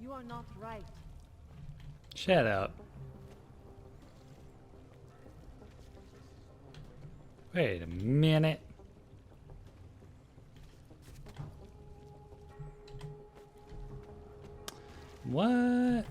You are not right. Shut up. Wait a minute. What?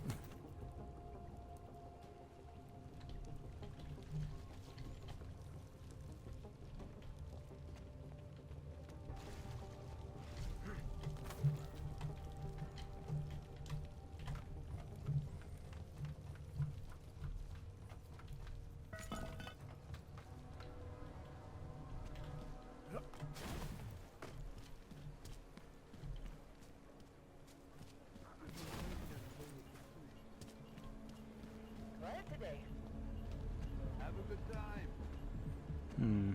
Today. Have a good time. Hmm.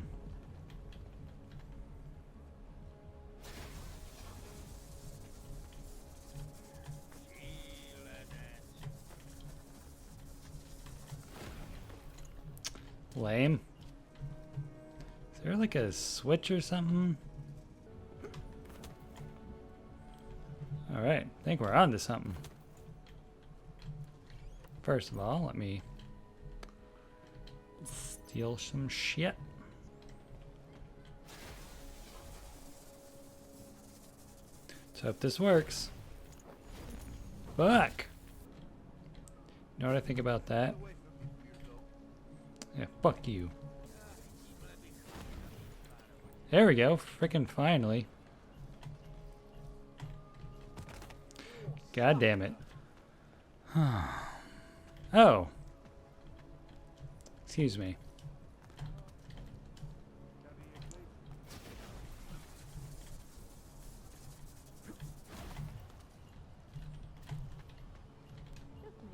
Lame. Is there like a switch or something? Alright, I think we're on to something. First of all, let me steal some shit. Let's hope this works. Fuck! You know what I think about that? Yeah, fuck you. There we go, frickin' finally. God damn it. Oh. Excuse me.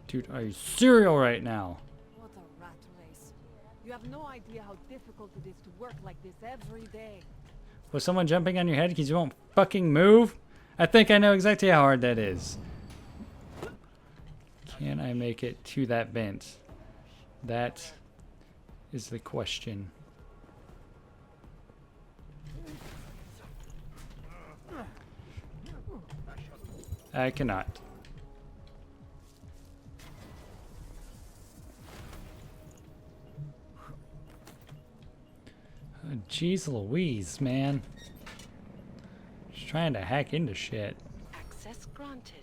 Dude, are you serial right now? What a rat race. You have no idea how difficult it is to work like this every day. Was someone jumping on your head because you won't fucking move? I think I know exactly how hard that is. Can I make it to that vent? That is the question. I cannot. Oh, jeez Louise, man. Just trying to hack into shit. Access granted.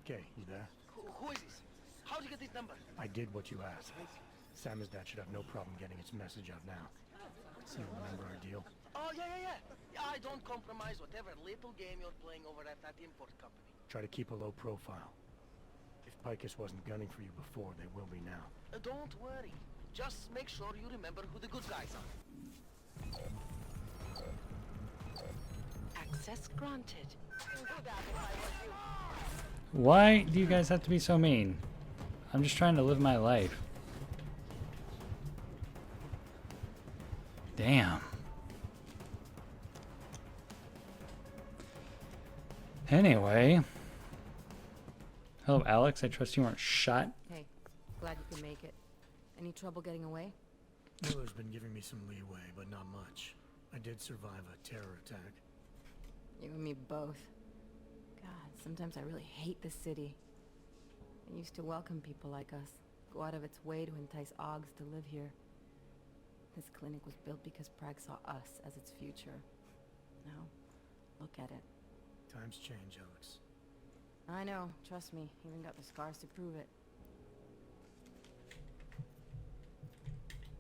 Okay, you there? Who is this? How did you get this number? I did what you asked. Sam should have no problem getting its message out now. You remember our deal? Oh, yeah. I don't compromise whatever little game you're playing over at that import company. Try to keep a low profile. If Picus wasn't gunning for you before, they will be now. Don't worry. Just make sure you remember who the good guys are. Access granted. Why do you guys have to be so mean? I'm just trying to live my life. Damn. Anyway. Hello, Alex. I trust you weren't shot. Hey, glad you can make it. Any trouble getting away? Miller's been giving me some leeway, but not much. I did survive a terror attack. You and me both. God, sometimes I really hate this city. It used to welcome people like us, go out of its way to entice Augs to live here. This clinic was built because Prague saw us as its future. Now, look at it. Times change, Alex. I know, trust me, even got the scars to prove it.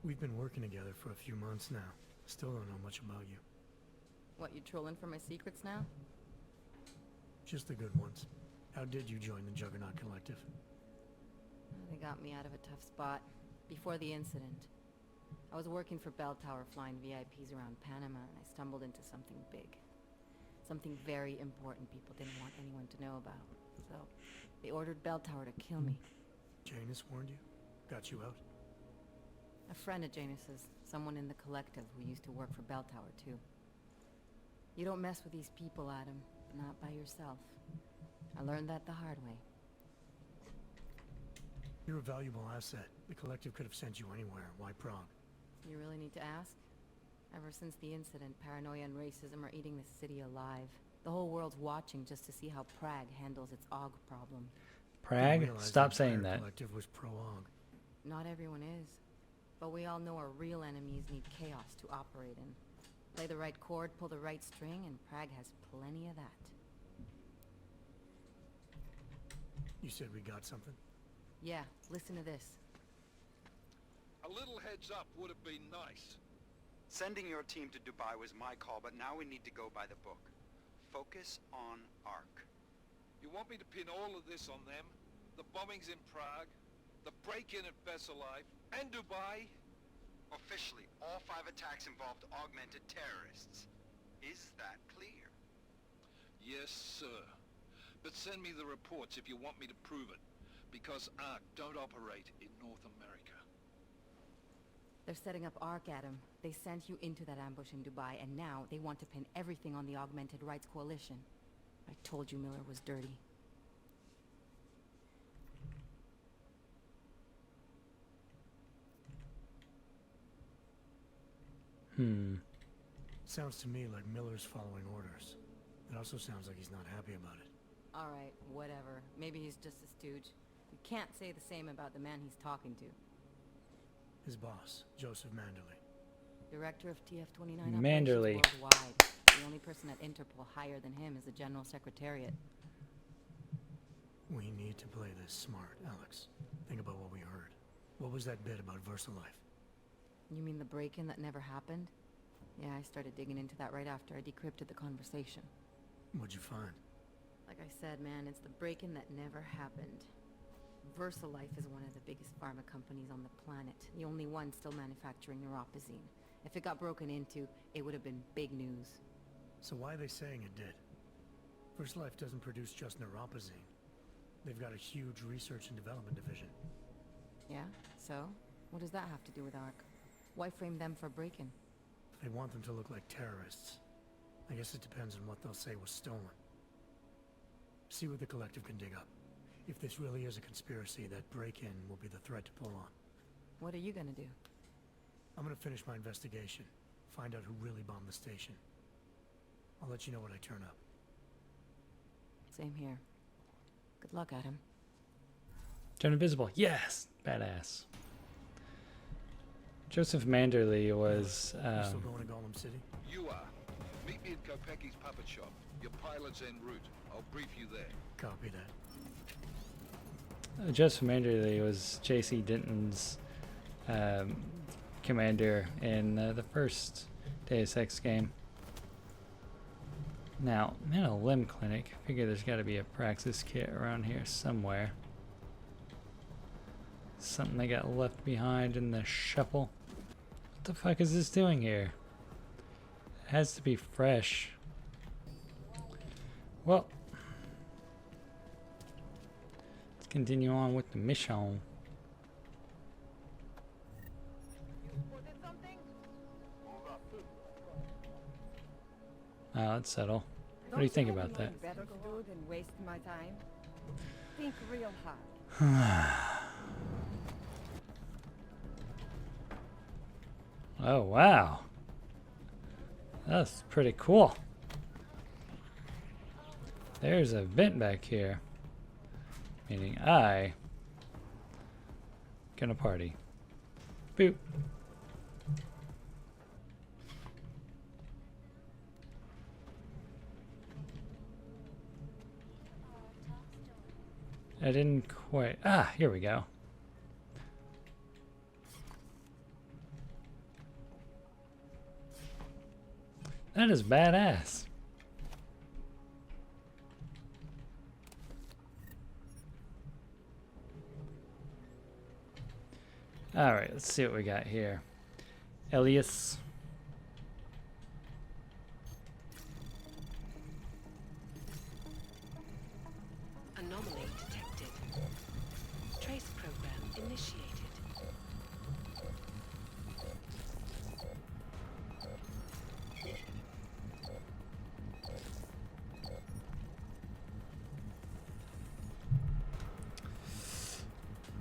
We've been working together for a few months now. Still don't know much about you. What, you trolling for my secrets now? Just the good ones. How did you join the Juggernaut Collective? They got me out of a tough spot. Before the incident, I was working for Bell Tower flying VIPs around Panama, and I stumbled into something big. Something very important people didn't want anyone to know about. So, they ordered Bell Tower to kill me. Janus warned you? Got you out? A friend of Janus's, someone in the collective who used to work for Bell Tower too. You don't mess with these people, Adam. Not by yourself. I learned that the hard way. You're a valuable asset. The collective could have sent you anywhere. Why Prague? You really need to ask? Ever since the incident, paranoia and racism are eating the city alive. The whole world's watching just to see how Prague handles its AUG problem. Prague? Didn't realize Stop the saying entire that. collective was pro-AUG. Not everyone is. But we all know our real enemies need chaos to operate in. Play the right chord, pull the right string, and Prague has plenty of that. You said we got something? Yeah, listen to this. A little heads up would have been nice. Sending your team to Dubai was my call, but now we need to go by the book. Focus on ARC. You want me to pin all of this on them? The bombings in Prague, the break-in at Besalive, and Dubai? Officially, all 5 attacks involved augmented terrorists. Is that clear? Yes, sir. But send me the reports if you want me to prove it, because ARC don't operate in North America. They're setting up ARC, Adam. They sent you into that ambush in Dubai, and now they want to pin everything on the Augmented Rights Coalition. I told you Miller was dirty. Sounds to me like Miller's following orders. It also sounds like he's not happy about it. Alright, whatever. Maybe he's just a stooge. You can't say the same about the man he's talking to. His boss, Joseph Manderley. Director of TF-29 Manderley. operations worldwide. The only person at Interpol higher than him is the General Secretariat. We need to play this smart, Alex. Think about what we heard. What was that bit about VersaLife? You mean the break-in that never happened? Yeah, I started digging into that right after I decrypted the conversation. What'd you find? Like I said, man, it's the break-in that never happened. VersaLife is one of the biggest pharma companies on the planet. The only one still manufacturing neuropozyne. If it got broken into, it would have been big news. So why are they saying it did? VersaLife doesn't produce just neuropozyne. They've got a huge research and development division. Yeah? So? What does that have to do with ARC? Why frame them for break-in? They want them to look like terrorists. I guess it depends on what they'll say was stolen. See what the collective can dig up. If this really is a conspiracy, that break-in will be the thread to pull on. What are you gonna do? I'm gonna finish my investigation. Find out who really bombed the station. I'll let you know when I turn up. Same here. Good luck, Adam. Turn invisible. Yes! Badass. Joseph Manderley was, You still going to Gollum City? You are. Meet me at Kopecki's puppet shop. Your pilot's en route. I'll brief you there. Copy that. Joseph Manderley was J.C. Denton's commander in the first Deus Ex game. Now, Mental Limb Clinic. I figure there's got to be a Praxis kit around here somewhere. Something they got left behind in the shuffle. What the fuck is this doing here? It has to be fresh. Well, let's continue on with the mission. Let's settle. What do you think about that? Better to do than waste my time. Think real hard. Oh, wow. That's pretty cool. There's a vent back here. Meaning I gonna party. Boop. I didn't quite. Ah, here we go. That is badass. All right, let's see what we got here. Elias. Anomaly detected. Trace program initiated.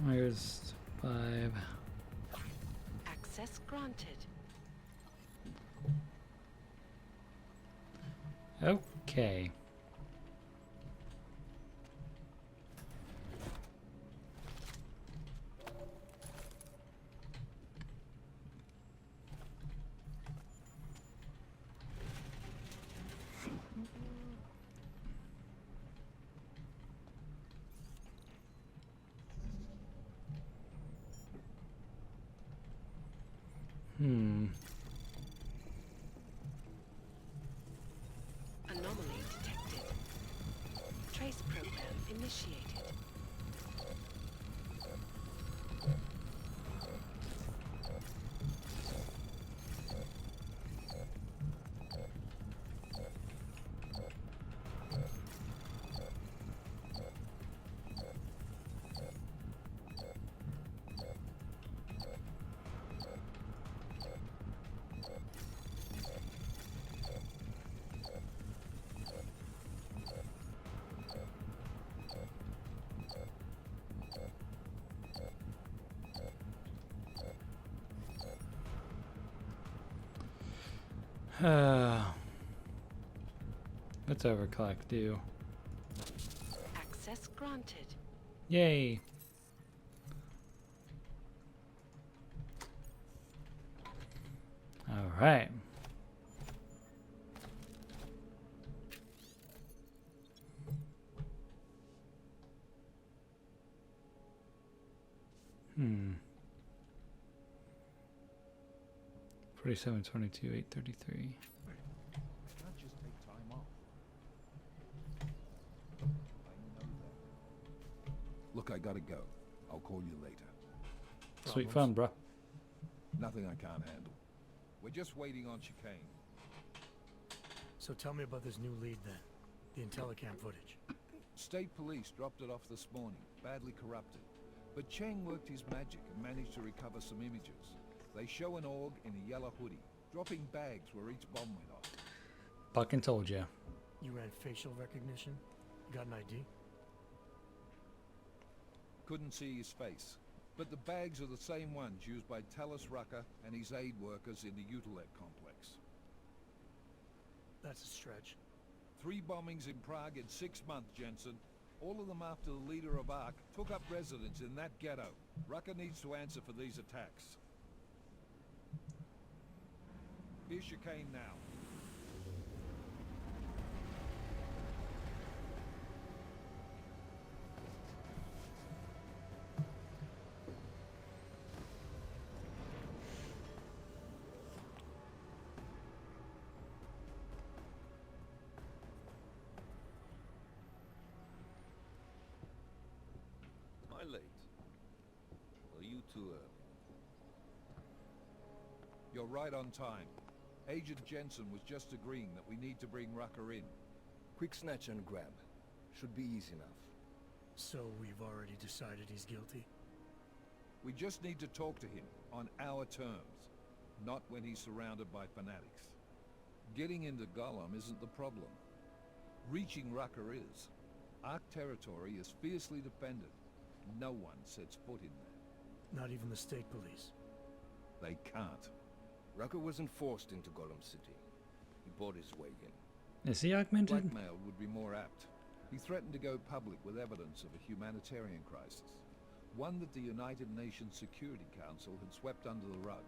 Where's 5? Access Access granted. Okay. Anomaly detected. Trace program initiated. Let's overclock do. Access granted. Yay. All right. Hmm. 47, 22, 833. Can't just take time off. I know that. Look, I gotta go. I'll call you later. Sweet Problems? fun, bro. Nothing I can't handle. We're just waiting on chicane. So tell me about this new lead then. The Intellicam footage. State police dropped it off this morning, badly corrupted. But Cheng worked his magic and managed to recover some images. They show an org in a yellow hoodie, dropping bags where each bomb went off. Fucking told you. You ran facial recognition? You got an ID? Couldn't see his face. But the bags are the same ones used by Talos Rucker and his aid workers in the Utilec complex. That's a stretch. 3 bombings in Prague in 6 months, Jensen. All of them after the leader of ARC took up residence in that ghetto. Rucker needs to answer for these attacks. Here's chicane now. Am I late? Are you too early? You're right on time. Agent Jensen was just agreeing that we need to bring Rucker in. Quick snatch and grab. Should be easy enough. So we've already decided he's guilty? We just need to talk to him on our terms, not when he's surrounded by fanatics. Getting into Gollum isn't the problem. Reaching Rucker is. Ark territory is fiercely defended. No one sets foot in there. Not even the state police. They can't. Rucker wasn't forced into Gollum City. He bought his way in. Is he augmented? Blackmail would be more apt. He threatened to go public with evidence of a humanitarian crisis. One that the United Nations Security Council had swept under the rug.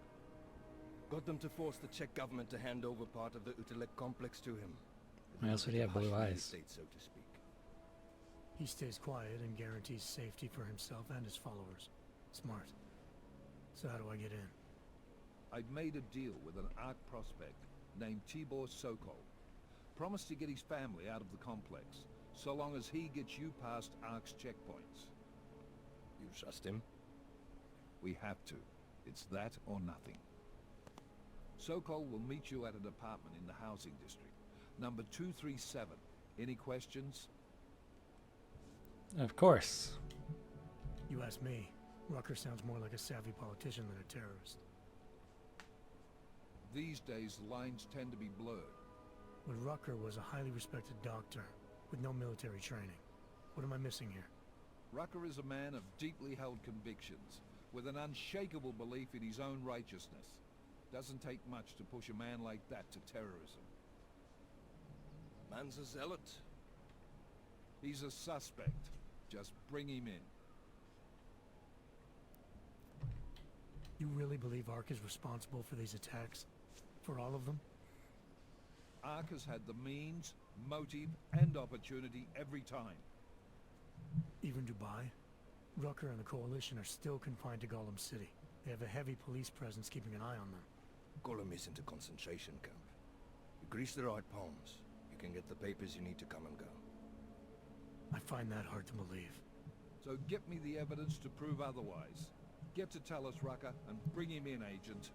Got them to force the Czech government to hand over part of the Utilec complex to him. Why else would he have blue Hush the eyes? state, so to speak. He stays quiet and guarantees safety for himself and his followers. Smart. So how do I get in? I'd made a deal with an ARC prospect named Tibor Sokol. Promised to get his family out of the complex, so long as he gets you past ARC's checkpoints. You trust him? We have to. It's that or nothing. Sokol will meet you at an apartment in the housing district. Number 237. Any questions? Of course. You ask me. Rucker sounds more like a savvy politician than a terrorist. These days, the lines tend to be blurred. But Rucker was a highly respected doctor with no military training. What am I missing here? Rucker is a man of deeply held convictions, with an unshakable belief in his own righteousness. Doesn't take much to push a man like that to terrorism. Man's a zealot. He's a suspect. Just bring him in. You really believe Ark is responsible for these attacks? For all of them? Ark has had the means, motive, and opportunity every time. Even Dubai? Rucker and the Coalition are still confined to Gollum City. They have a heavy police presence keeping an eye on them. Gollum isn't a concentration camp. You grease the right palms, you can get the papers you need to come and go. I find that hard to believe. So get me the evidence to prove otherwise. Get to Talus Rucker and bring him in, Agent.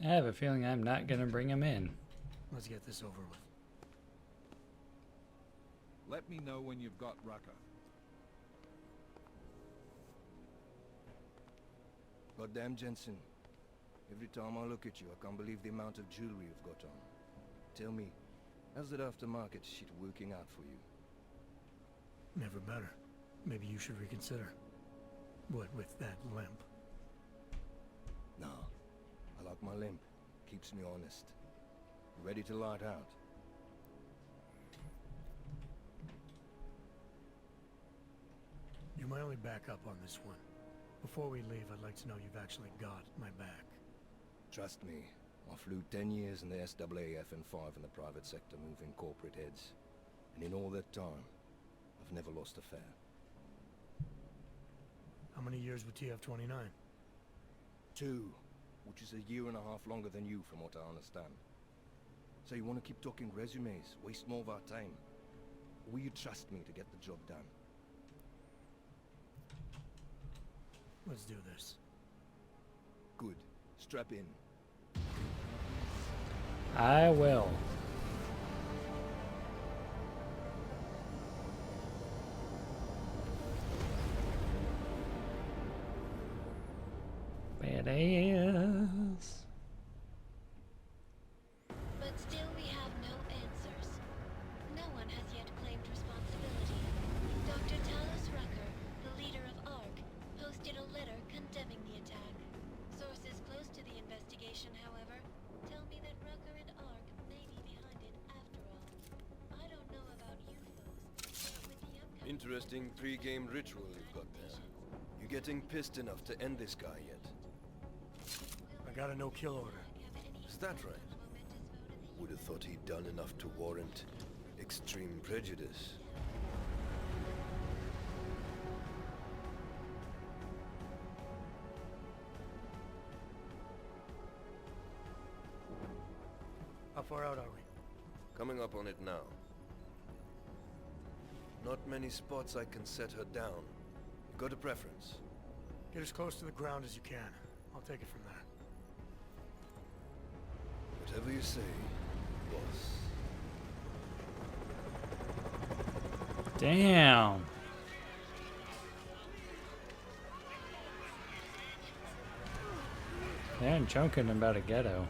I have a feeling I'm not gonna bring him in. Let's get this over with. Let me know when you've got Rucker. Goddamn, Jensen. Every time I look at you, I can't believe the amount of jewelry you've got on. Tell me, how's that aftermarket shit working out for you? Never better. Maybe you should reconsider. What with that limp? No. I like my limp. Keeps me honest. Ready to light out. You're my only backup on this one. Before we leave, I'd like to know you've actually got my back. Trust me, I flew 10 years in the SAAF and 5 in the private sector moving corporate heads. And in all that time, I've never lost a fare. How many years with TF-29? 2, which is a year and a half longer than you from what I understand. So you want to keep talking resumes, waste more of our time? Or will you trust me to get the job done? Let's do this. Good. Strap in. I will. Badass. But still we have no answers. No one has yet claimed responsibility. Dr. Talus Rucker, the leader of ARC, posted a letter condemning the attack. Sources close to the investigation, however, tell me that Rucker and ARC may be behind it after all. I don't know about you folks, but with the upcoming... Interesting pre-game ritual you've got there. You getting pissed enough to end this guy yet? I got a no-kill order. Is that right? Would have thought he'd done enough to warrant extreme prejudice. How far out are we? Coming up on it now. Not many spots I can set her down. You got a preference? Get as close to the ground as you can. I'll take it from there. Whatever you say, boss. Damn. They're joking about a ghetto.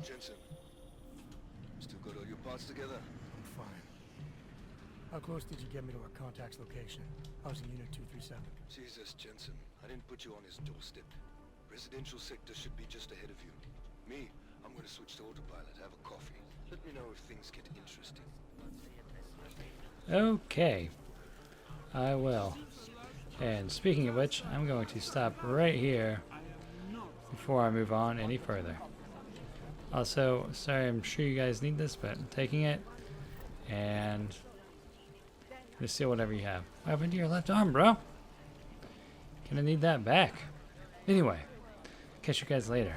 Jensen, still got all your parts together? I'm fine. How close did you get me to our contact's location? Housing Unit 237. Jesus, Jensen, I didn't put you on his doorstep. Residential sector should be just ahead of you. Me, I'm gonna switch to autopilot, have a coffee. Let me know if things get interesting. Okay. I will. And speaking of which, I'm going to stop right here before I move on any further. Also, sorry, I'm sure you guys need this, but I'm taking it. And just steal whatever you have. What happened to your left arm, bro? Gonna need that back. Anyway, catch you guys later.